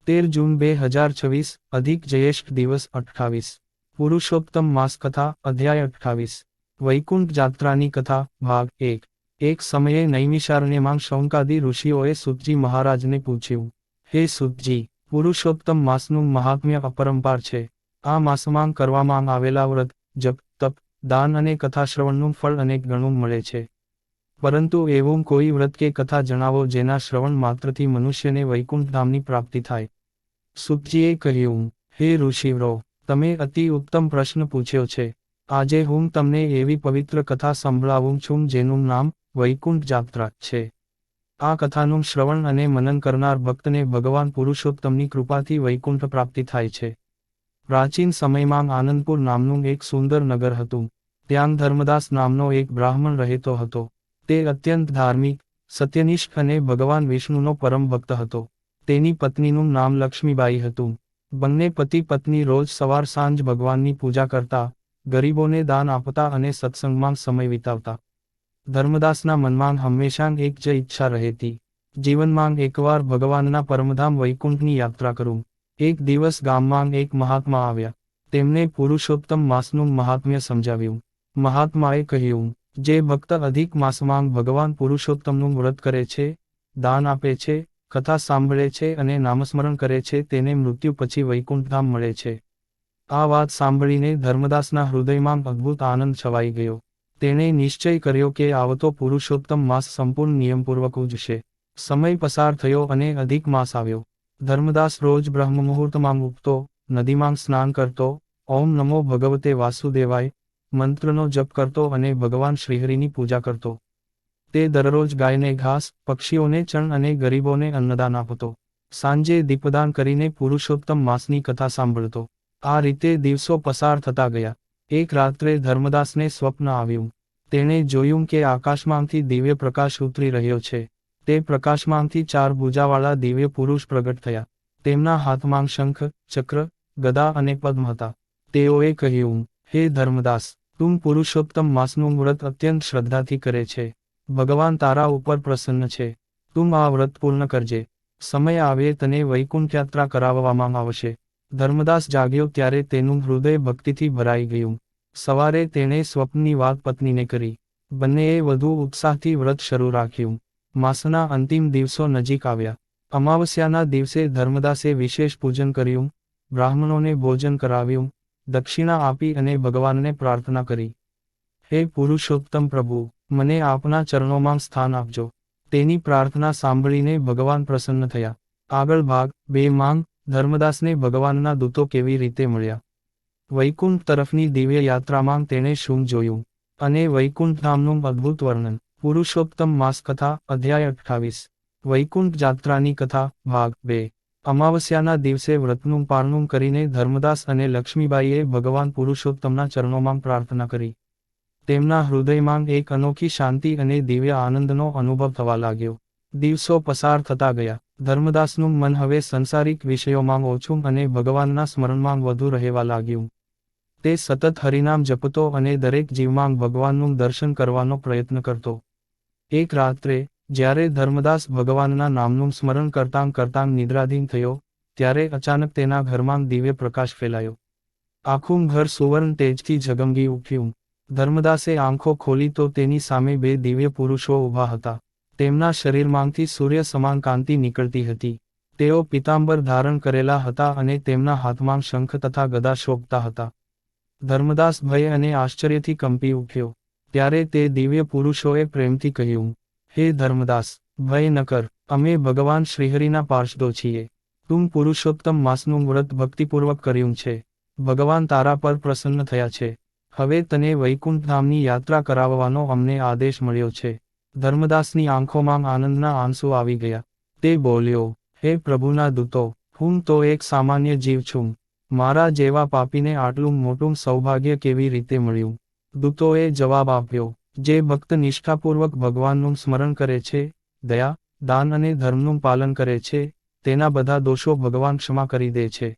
13 જૂન 2026 અધિક જયેષ્ઠ દિવસ 28 પુરુષોત્તમ માસ કથા અધ્યાય 28 વૈકુંઠ જાત્રાની કથા ભાગ 1 એક સમયે નૈમિષારણ્યમાં શૌનકાદિ ઋષિઓએ સૂતજી મહારાજને પૂછ્યું, હે સૂતજી, પુરુષોત્તમ માસનું મહાત્મ્ય અપરંપાર છે. આ માસમાં કરવામાં આવેલા વ્રત, જપ, તપ, દાન અને કથાશ્રવણનું ફળ અનેક ગણું મળે છે. પરંતુ એવું કોઈ વ્રત કે કથા જણાવો જેના શ્રવણ માત્રથી મનુષ્યને વૈકુંઠ ધામની પ્રાપ્તિ થાય. સૂતજીએ કહ્યું, હે ઋષિવરો, તમે અતિ ઉત્તમ પ્રશ્ન પૂછ્યો છે. આજે હું તમને એવી પવિત્ર કથા સંભળાવું છું જેનું નામ વૈકુંઠ જાત્રા છે. આ કથાનું શ્રવણ અને મનન કરનાર ભક્તને ભગવાન પુરુષોત્તમની કૃપાથી વૈકુંઠ પ્રાપ્તિ થાય છે. પ્રાચીન સમયમાં આનંદપુર નામનું એક સુંદર નગર હતું. ત્યાં ધર્મદાસ નામનો એક બ્રાહ્મણ રહેતો હતો. તે અત્યંત ધાર્મિક, સત્યનિષ્ઠ અને ભગવાન વિષ્ણુનો પરમ ભક્ત હતો. તેની પત્નીનું નામ લક્ષ્મીબાઈ હતું. બંને પતિ પત્ની રોજ સવાર સાંજ ભગવાનની પૂજા કરતા, ગરીબોને દાન આપતા અને સત્સંગમાં સમય વિતાવતા. ધર્મદાસના મનમાં હંમેશા એક જ ઈચ્છા રહેતી, જીવનમાં એકવાર ભગવાનના પરમધામ વૈકુંઠની યાત્રા કરું. એક દિવસ ગામમાં એક મહાત્મા આવ્યા. તેમને પુરુષોત્તમ માસનું મહાત્મ્ય સમજાવ્યું. મહાત્માએ કહ્યું, જે ભક્ત અધિક માસમાં ભગવાન પુરુષોત્તમનું વ્રત કરે છે, દાન આપે છે, કથા સાંભળે છે અને નામસ્મરણ કરે છે તેને મૃત્યુ પછી વૈકુંઠધામ મળે છે. આ વાત સાંભળીને ધર્મદાસના હૃદયમાં અદ્ભુત આનંદ છવાઈ ગયો. તેણે નિશ્ચય કર્યો કે આવતો પુરુષોત્તમ માસ સંપૂર્ણ નિયમપૂર્વક ઉજશે. સમય પસાર થયો અને અધિક માસ આવ્યો. ધર્મદાસ રોજ બ્રહ્મ મુહૂર્તમાં ઉઠતો, નદીમાં સ્નાન કરતો, ઓમ નમો ભગવતે વાસુદેવાય મંત્રનો જપ કરતો અને ભગવાન શ્રીહરિની પૂજા કરતો. તે દરરોજ ગાયને ઘાસ, પક્ષીઓને ચણ અને ગરીબોને અન્નદાન આપતો. સાંજે દીપદાન કરીને પુરુષોત્તમ માસની કથા સાંભળતો. આ રીતે દિવસો પસાર થતા ગયા. એક રાત્રે ધર્મદાસને સ્વપ્ન આવ્યું. તેણે જોયું કે આકાશમાંથી દિવ્ય પ્રકાશ ઉતરી રહ્યો છે. તે પ્રકાશમાંથી 4 ભુજાવાળા દિવ્ય પુરુષ પ્રગટ થયા. તેમના હાથમાં શંખ, ચક્ર, ગદા અને પદ્મ હતા. તેઓએ કહ્યું, હે ધર્મદાસ, તું પુરુષોત્તમ માસનું વ્રત અત્યંત શ્રદ્ધાથી કરે છે. ભગવાન તારા ઉપર પ્રસન્ન છે. તું આ વ્રત પૂર્ણ કરજે. સમય આવે તને વૈકુંઠ યાત્રા કરાવવામાં આવશે. ધર્મદાસ જાગ્યો ત્યારે તેનું હૃદય ભક્તિથી ભરાઈ ગયું. સવારે તેણે સ્વપ્નની વાત પત્નીને કરી. બંનેએ વધુ ઉત્સાહથી વ્રત શરૂ રાખ્યું. માસના અંતિમ દિવસો નજીક આવ્યા. અમાવસ્યાના દિવસે ધર્મદાસે વિશેષ પૂજન કર્યું, બ્રાહ્મણોને ભોજન કરાવ્યું, દક્ષિણા આપી અને ભગવાનને પ્રાર્થના કરી. હે પુરુષોત્તમ પ્રભુ, મને આપના ચરણોમાં સ્થાન આપજો. તેની પ્રાર્થના સાંભળીને ભગવાન પ્રસન્ન થયા. આગળ ભાગ 2 માં ધર્મદાસને ભગવાનના દૂતો કેવી રીતે મળ્યા. વૈકુંઠ તરફની દિવ્ય યાત્રામાં તેણે શું જોયું અને વૈકુંઠ ધામનું અદ્ભુત વર્ણન. પુરુષોત્તમ માસ કથા અધ્યાય 28 વૈકુંઠ જાત્રાની કથા ભાગ 2 અમાવસ્યાના દિવસે વ્રતનું પારણું કરીને ધર્મદાસ અને લક્ષ્મીબાઈએ ભગવાન પુરુષોત્તમના ચરણોમાં પ્રાર્થના કરી. તેમના હૃદયમાં એક અનોખી શાંતિ અને દિવ્ય આનંદનો અનુભવ થવા લાગ્યો. દિવસો પસાર થતા ગયા. ધર્મદાસનું મન હવે સંસારિક વિષયોમાં ઓછું અને ભગવાનના સ્મરણમાં વધુ રહેવા લાગ્યું. તે સતત હરિનામ જપતો અને દરેક જીવમાં ભગવાનનું દર્શન કરવાનો પ્રયત્ન કરતો. એક રાત્રે, જ્યારે ધર્મદાસ ભગવાનના નામનું સ્મરણ કરતાં કરતાં નિદ્રાધીન થયો, ત્યારે અચાનક તેના ઘરમાં દિવ્ય પ્રકાશ ફેલાયો. આખું ઘર સુવર્ણ તેજથી ઝગમગી ઉઠ્યું. ધર્મદાસે આંખો ખોલી તો તેની સામે 2 દિવ્ય પુરુષો ઊભા હતા. તેમના શરીરમાંથી સૂર્ય સમાન કાંતિ નીકળતી હતી. તેઓ પીતાંબર ધારણ કરેલા હતા અને તેમના હાથમાં શંખ તથા ગદા શોભતા હતા. ધર્મદાસ ભય અને આશ્ચર્યથી કંપી ઉઠ્યો. ત્યારે તે દિવ્ય પુરુષોએ પ્રેમથી કહ્યું, હે ધર્મદાસ, ભય ન કર, અમે ભગવાન શ્રીહરિના પાર્ષદો છીએ. તું પુરુષોત્તમ માસનું વ્રત ભક્તિપૂર્વક કર્યું છે. ભગવાન તારા પર પ્રસન્ન થયા છે. હવે તને વૈકુંઠ ધામની યાત્રા કરાવવાનો અમને આદેશ મળ્યો છે. ધર્મદાસની આંખોમાં આનંદના આંસુ આવી ગયા. તે બોલ્યો, હે પ્રભુના દૂતો, હું તો એક સામાન્ય જીવ છું. મારા જેવા પાપીને આટલું મોટું સૌભાગ્ય કેવી રીતે મળ્યું. દૂતોએ જવાબ આપ્યો, જે ભક્ત નિષ્ઠાપૂર્વક ભગવાનનું સ્મરણ કરે છે, દયા, દાન અને ધર્મનું પાલન કરે છે, તેના બધા દોષો ભગવાન ક્ષમા કરી દે છે.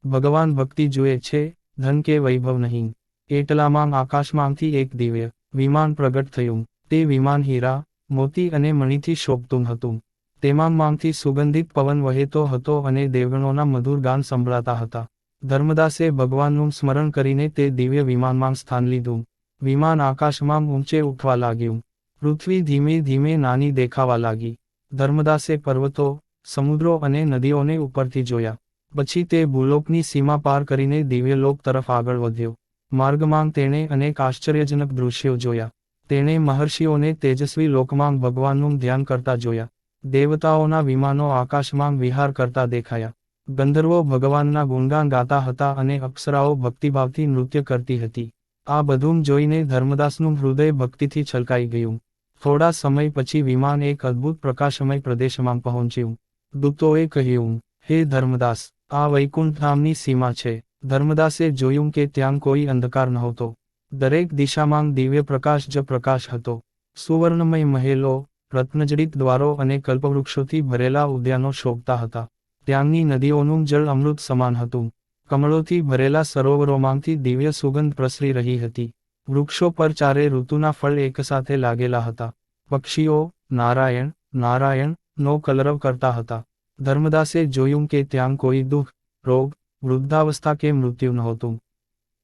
ભગવાન ભક્તિ જુએ છે, ધન કે વૈભવ નહીં. એટલામાં આકાશમાંથી એક દિવ્ય વિમાન પ્રગટ થયું. તે વિમાન હીરા, મોતી અને મણીથી શોભતું હતું. તેમાંથી સુગંધિત પવન વહેતો હતો અને દેવગણોના મધુર ગાન સંભળાતા હતા. ધર્મદાસે ભગવાનનું સ્મરણ કરીને તે દિવ્ય વિમાનમાં સ્થાન લીધું. વિમાન આકાશમાં ઊંચે ઉઠવા લાગ્યું. પૃથ્વી ધીમે ધીમે નાની દેખાવા લાગી. ધર્મદાસે પર્વતો, સમુદ્રો અને નદીઓને ઉપરથી જોયા. પછી તે ભૂલોકની સીમા પાર કરીને દિવ્યલોક તરફ આગળ વધ્યો. માર્ગમાં તેણે અનેક આશ્ચર્યજનક દૃશ્યો જોયા. તેણે મહર્ષિઓને તેજસ્વી લોકમાં ભગવાનનું ધ્યાન કરતા જોયા. દેવતાઓના વિમાનો આકાશમાં વિહાર કરતા દેખાયા. ગંધર્વો ભગવાનના ગુણગાન ગાતા હતા અને અપ્સરાઓ ભક્તિભાવથી નૃત્ય કરતી હતી. આ બધું જોઈને ધર્મદાસનું હૃદય ભક્તિથી છલકાઈ ગયું. થોડા સમય પછી વિમાન એક અદ્ભુત પ્રકાશમય પ્રદેશમાં પહોંચ્યું. દૂતોએ કહ્યું, હે ધર્મદાસ, આ વૈકુંઠ ધામની સીમા છે. ધર્મદાસે જોયું કે ત્યાં કોઈ અંધકાર નહોતો. દરેક દિશામાં દિવ્ય પ્રકાશ જ પ્રકાશ હતો. સુવર્ણમય મહેલો, રત્નજડિત દ્વારો અને કલ્પવૃક્ષોથી ભરેલા ઉદ્યાનો શોભતા હતા. ત્યાંની નદીઓનું જળ અમૃત સમાન હતું. કમળોથી ભરેલા સરોવરોમાંથી દિવ્ય સુગંધ પ્રસરી રહી હતી. વૃક્ષો પર ચારે ઋતુના ફળ એકસાથે લાગેલા હતા. પક્ષીઓ નારાયણ નારાયણ નો કલરવ કરતા હતા. ધર્મદાસે જોયું કે ત્યાં કોઈ દુઃખ, રોગ, વૃદ્ધાવસ્થા કે મૃત્યુ નહોતું.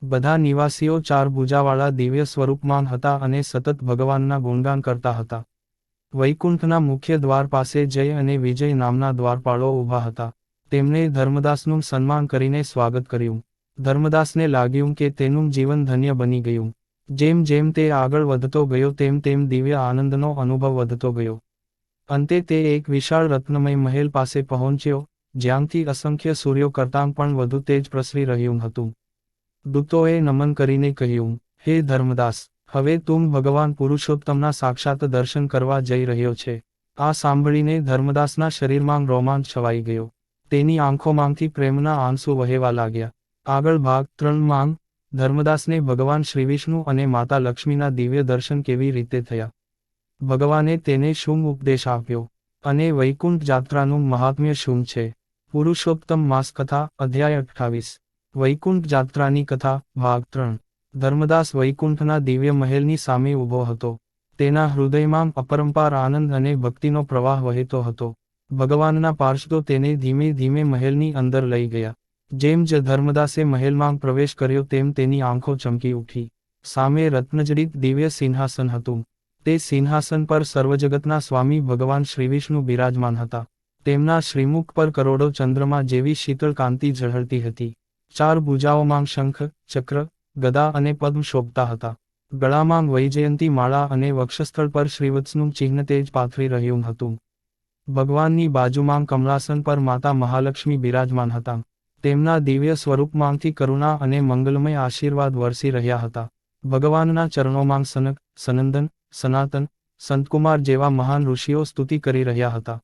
બધા નિવાસીઓ ચાર ભુજાવાળા દિવ્ય સ્વરૂપમાં હતા અને સતત ભગવાનના ગુણગાન કરતા હતા. વૈકુંઠના મુખ્ય દ્વાર પાસે જય અને વિજય નામના દ્વારપાળો ઊભા હતા. તેમણે ધર્મદાસનું સન્માન કરીને સ્વાગત કર્યું. ધર્મદાસને લાગ્યું કે તેનું જીવન ધન્ય બની ગયું. જેમ જેમ તે આગળ વધતો ગયો તેમ તેમ દિવ્ય આનંદનો અનુભવ વધતો ગયો. અંતે તે એક વિશાળ રત્નમય મહેલ પાસે પહોંચ્યો, જ્યાંથી અસંખ્ય સૂર્યો કરતાં પણ વધુ તેજ પ્રસરી રહ્યું હતું. દૂતોએ નમન કરીને કહ્યું, હે ધર્મદાસ, હવે તું ભગવાન પુરુષોત્તમના સાક્ષાત દર્શન કરવા જઈ રહ્યો છે. આ સાંભળીને ધર્મદાસના શરીરમાં રોમાંચ છવાઈ ગયો. તેની આંખોમાંથી પ્રેમના આંસુ વહેવા લાગ્યા. આગળ ભાગ 3 ધર્મદાસને ભગવાન શ્રીવિષ્ણુ અને માતા લક્ષ્મીના દિવ્ય દર્શન કેવી રીતે થયા. ભગવાને તેને શું ઉપદેશ આપ્યો અને વૈકુંઠ જાત્રાનું મહાત્મ્ય શું છે. પુરુષોત્તમ માસ કથા અધ્યાય 28. વૈકુંઠ જાત્રાની કથા ભાગ 3. ધર્મદાસ વૈકુંઠના દિવ્ય મહેલની સામે ઊભો હતો. તેના હૃદયમાં અપરંપાર આનંદ અને ભક્તિનો પ્રવાહ વહેતો હતો. ભગવાનના પાર્ષદો તેને ધીમે ધીમે મહેલની અંદર લઈ ગયા. જેમ જ ધર્મદાસે મહેલમાં પ્રવેશ કર્યો તેમ તેની આંખો ચમકી ઉઠી. સામે રત્નજડિત દિવ્ય સિંહાસન હતું. તે સિંહાસન પર સર્વજગતના સ્વામી ભગવાન શ્રીવિષ્ણુ બિરાજમાન હતા. તેમના શ્રીમુખ પર કરોડો ચંદ્રમા જેવી શીતળ કાંતિ ઝળહળતી હતી. ચાર ભુજાઓમાં શંખ, ચક્ર, ગદા અને પદ્મ શોભતા હતા. ગળામાં વૈજયંતી માળા અને વક્ષસ્થળ પર શ્રીવત્સનું ચિહ્ન તેજ પાથરી રહ્યું હતું. ભગવાનની બાજુમાં કમલાસન પર માતા મહાલક્ષ્મી બિરાજમાન હતા. તેમના દિવ્ય સ્વરૂપમાંથી કરુણા અને મંગલમય આશીર્વાદ વરસી રહ્યા હતા. ભગવાનના ચરણોમાં સનક, સનંદન, સનાતન, સંતકુમાર જેવા મહાન ઋષિઓ સ્તુતિ કરી રહ્યા હતા.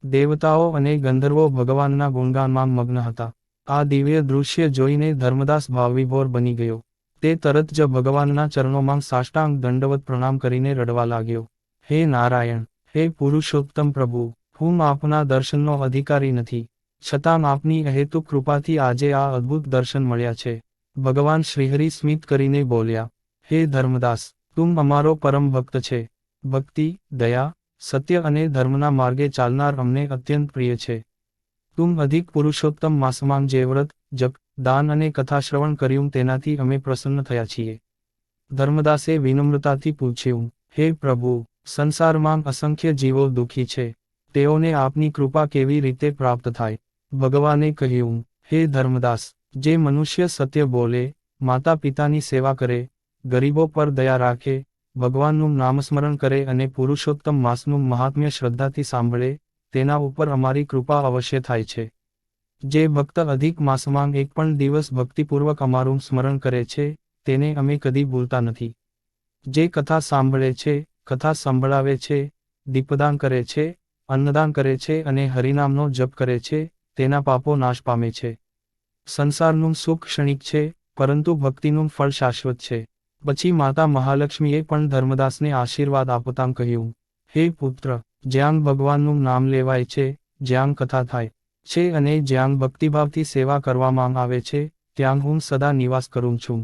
દેવતાઓ અને ગંધર્વો ભગવાનના ગુણગાનમાં મગ્ન હતા. આ દિવ્ય દૃશ્ય જોઈને ધર્મદાસ ભાવવિભોર બની ગયો. તે તરત જ ભગવાનના ચરણોમાં સાષ્ટાંગ દંડવત પ્રણામ કરીને રડવા લાગ્યો. હે નારાયણ, હે પુરુષોત્તમ પ્રભુ, હું આપના દર્શનનો અધિકારી નથી, છતાં આપની અહેતુક કૃપાથી આજે આ અદ્ભુત દર્શન મળ્યા છે. ભગવાન શ્રીહરિ સ્મિત કરીને બોલ્યા, હે ધર્મદાસ, તું અમારો પરમ ભક્ત છે. ભક્તિ, દયા, સત્ય અને ધર્મના માર્ગે ચાલનાર અમને અત્યંત પ્રિય છે. તું અધિક પુરુષોત્તમ માસમાં જે વ્રત, જપ, દાન અને કથાશ્રવણ કર્યું તેનાથી અમે પ્રસન્ન થયા છીએ. ધર્મદાસે વિનમ્રતાથી પૂછ્યું, હે પ્રભુ, સંસારમાં અસંખ્ય જીવો દુઃખી છે. તેઓને આપની કૃપા કેવી રીતે પ્રાપ્ત થાય? ભગવાને કહ્યું, હે ધર્મદાસ, જે મનુષ્ય સત્ય બોલે, માતા પિતાની સેવા કરે, ગરીબો પર દયા રાખે, ભગવાનનું નામસ્મરણ કરે અને પુરુષોત્તમ માસનું મહાત્મ્ય શ્રદ્ધાથી સાંભળે, તેના ઉપર અમારી કૃપા અવશ્ય થાય છે. જે ભક્ત અધિક માસમાં એક પણ દિવસ ભક્તિપૂર્વક અમારું સ્મરણ કરે છે, તેને અમે કદી ભૂલતા નથી. જે કથા સાંભળે છે, કથા સંભળાવે છે, દીપદાન કરે છે, અન્નદાન કરે છે અને હરિનામનો જપ કરે છે, તેના પાપો નાશ પામે છે. સંસારનું સુખ ક્ષણિક છે, પરંતુ ભક્તિનું ફળ શાશ્વત છે. પછી માતા મહાલક્ષ્મીએ પણ ધર્મદાસને આશીર્વાદ આપતાં કહ્યું, હે પુત્ર, જ્યાં ભગવાનનું નામ લેવાય છે, જ્યાં કથા થાય છે અને જ્યાં ભક્તિભાવથી સેવા કરવામાં આવે છે, ત્યાં હું સદા નિવાસ કરું છું.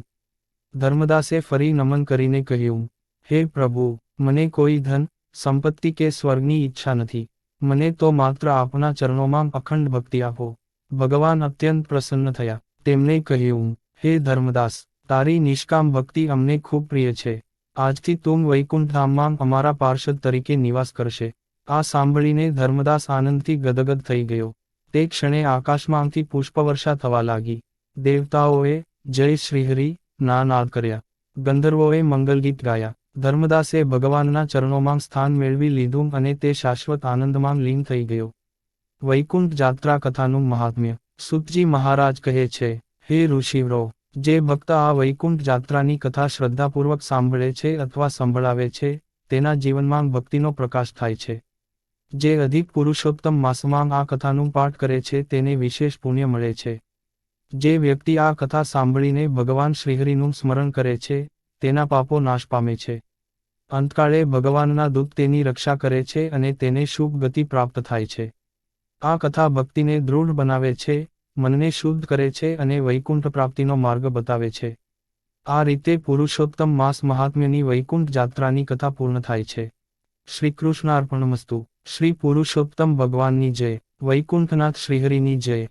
ધર્મદાસે ફરી નમન કરીને કહ્યું, હે પ્રભુ, મને કોઈ ધન, સંપત્તિ કે સ્વર્ગની ઈચ્છા નથી. મને તો માત્ર આપના ચરણોમાં અખંડ ભક્તિ આપો. ભગવાન અત્યંત પ્રસન્ન થયા. તેમણે કહ્યું, હે ધર્મદાસ, તારી નિષ્કામ ભક્તિ અમને ખૂબ પ્રિય છે. આજથી તું વૈકુંઠ ધામમાં અમારા પાર્ષદ તરીકે નિવાસ કરશે. આ સાંભળીને ધર્મદાસ આનંદથી ગદગદ થઈ ગયો. તે ક્ષણે આકાશમાંથી પુષ્પવર્ષા થવા લાગી. દેવતાઓએ જય શ્રીહરિ ના નાદ કર્યા. ગંધર્વોએ મંગલગીત ગાયા. ધર્મદાસે ભગવાનના ચરણોમાં સ્થાન મેળવી લીધું અને તે શાશ્વત આનંદમાં લીન થઈ ગયો. વૈકુંઠ જાત્રા કથાનું મહાત્મ્ય. સૂતજી મહારાજ કહે છે, હે ઋષિવરો, જે ભક્ત આ વૈકુંઠ જાત્રાની કથા શ્રદ્ધાપૂર્વક સાંભળે છે અથવા સંભળાવે છે, તેના જીવનમાં ભક્તિનો પ્રકાશ થાય છે. જે અધિક પુરુષોત્તમ માસમાં આ કથાનું પાઠ કરે છે તેને વિશેષ પુણ્ય મળે છે. જે વ્યક્તિ આ કથા સાંભળીને ભગવાન શ્રીહરિનું સ્મરણ કરે છે, તેના પાપો નાશ પામે છે. અંતકાળે ભગવાનના દૂત તેની રક્ષા કરે છે અને તેને શુભ ગતિ પ્રાપ્ત થાય છે. આ કથા ભક્તિને દૃઢ બનાવે છે, મનને શુદ્ધ કરે છે અને વૈકુંઠ પ્રાપ્તિનો માર્ગ બતાવે છે. આ રીતે પુરુષોત્તમ માસ મહાત્મ્યની વૈકુંઠ જાત્રાની કથા પૂર્ણ થાય છે. શ્રીકૃષ્ણાર્પણમસ્તુ. શ્રી પુરુષોત્તમ ભગવાનની જય. વૈકુંઠનાથ શ્રીહરિની જય.